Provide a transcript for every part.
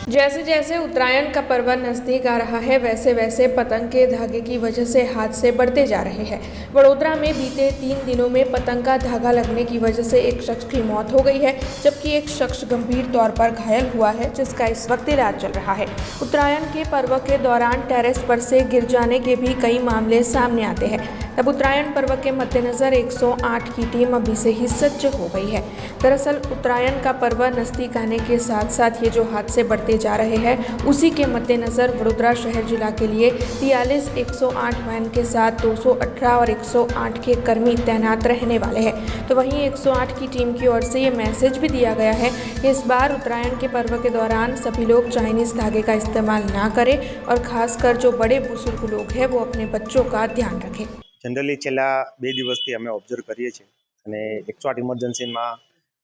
जैसे जैसे उत्तरायण का पर्व नज़दीक आ रहा है वैसे वैसे पतंग के धागे की वजह से हादसे बढ़ते जा रहे हैं। वडोदरा में बीते 3 दिनों में पतंग का धागा लगने की वजह से एक शख्स की मौत हो गई है, जबकि एक शख्स गंभीर तौर पर घायल हुआ है, जिसका इस वक्त इलाज चल रहा है। उत्तरायण के पर्व के दौरान टेरेस पर से गिर जाने के भी कई मामले सामने आते हैं। तब उत्तरायण पर्व के मद्देनजर 108 की टीम अभी से ही सज्ज हो गई है। दरअसल उत्तरायण का पर्व नज़दीक आने के साथ साथ ये जो हादसे बढ़ते जा रहे हैं, उसी के मद्देनजर वडोदरा शहर जिला के लिए 43 108 वैन के साथ 218 और 108 के कर्मी तैनात रहने वाले हैं। तो वहीं 108 की टीम की ओर से ये मैसेज भी दिया गया है कि इस बार उत्तरायण के पर्व के दौरान सभी लोग चाइनीज़ धागे का इस्तेमाल ना करें और खासकर जो बड़े बुजुर्ग लोग हैं वो अपने बच्चों का ध्यान रखें। जनरली छेल्ला 2 દિવસથી અમે ઓબ્ઝર્વ કરીએ છીએ અને 108 ઇમરજન્સીમાં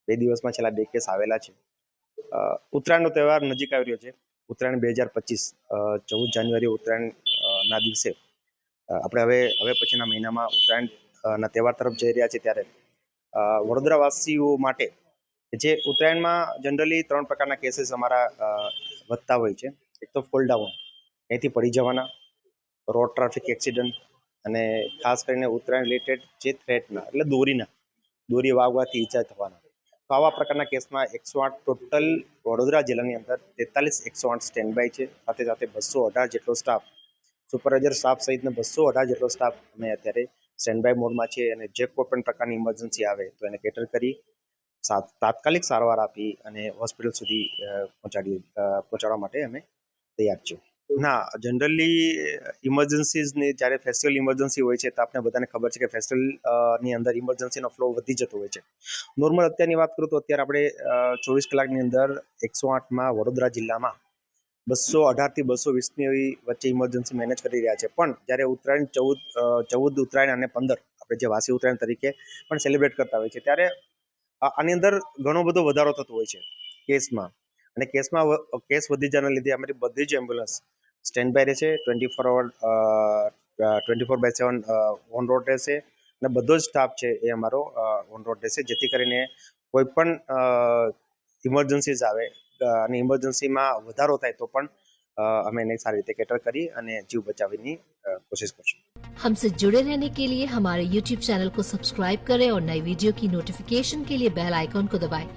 2 દિવસમાં છેલ્લા 2 કેસ આવેલા છે. ઉત્તરાયણનો તહેવાર નજીક આવી રહ્યો છે. ઉત્તરાયણ 2025 14 જાન્યુઆરી ઉત્તરાયણના દિવસે આપણે હવે પછીના મહિનામાં ઉત્તરાયણના તહેવાર તરફ જઈ રહ્યા છે. ત્યારે વડોદરાવાસીઓ માટે જે ઉત્તરાયણમાં જનરલી 3 પ્રકારના કેસીસ અમારા વધતા હોય છે. એક તો ફોલ ડાઉન, અહીંથી પડી જવાના, રોડ ટ્રાફિક એક્સિડન્ટ અને ખાસ કરીને ઉત્તરાયણ રિલેટેડ જે થ્રેટના એટલે દોરી વાગવાથી ઈજા થવાના. તો આવા પ્રકારના કેસમાં 108 ટોટલ વડોદરા જિલ્લાની અંદર 43 108 સ્ટેન્ડ બાય છે. સાથે સાથે 218 જેટલો સ્ટાફ, સુપરવાઇઝર સ્ટાફ સહિતનો 218 જેટલો સ્ટાફ અમે અત્યારે સ્ટેન્ડ બાય મોડમાં છે. અને જે કોઈ પણ પ્રકારની ઇમરજન્સી આવે તો એને કેટર કરી તાત્કાલિક સારવાર આપી અને હોસ્પિટલ સુધી પહોંચાડવા માટે અમે તૈયાર છીએ. ના, જનરલી ઇમરજન્સીઝની જ્યારે ફેસ્ટિવલ ઇમરજન્સી હોય છે તો આપણે બધાને ખબર છે કે ફેસ્ટિવલની અંદર ઇમરજન્સીનો ફ્લો વધી જતો હોય છે. નોર્મલ અત્યારની વાત કરું તો અત્યારે આપણે 24 કલાકની અંદર 108માં વડોદરા જિલ્લામાં 218 થી 220ની વચ્ચે ઇમરજન્સી મેનેજ કરી રહ્યા છે. પણ જ્યારે ઉત્તરાયણ 14 ઉત્તરાયણ અને 15 આપણે જે વાસી ઉત્તરાયણ તરીકે પણ સેલિબ્રેટ કરતા હોય છે, ત્યારે આની અંદર ઘણો બધો વધારો થતો હોય છે કેસમાં. અને કેસ વધી જવાના લીધે અમારી બધી જ એમ્બ્યુલન્સ સ્ટેન્ડ બાય રહેશે, 24/7 ઓન રોડ રહેશે અને બધો જ સ્ટાફ છે એ અમારો ઓન રોડ રહેશે, જેથી કરીને કોઈ પણ ઇમરજન્સીઝ આવે અને ઇમરજન્સીમાં વધારો થાય તો પણ અમે એને સારી રીતે કેટર કરી અને જીવ બચાવવાની कोशिश करશું. हमसे जुड़े रहने के लिए हमारे YouTube चैनल को सब्सक्राइब करें और नई वीडियो की नोटिफिकेशन के लिए बेल आइकॉन को दबाएं।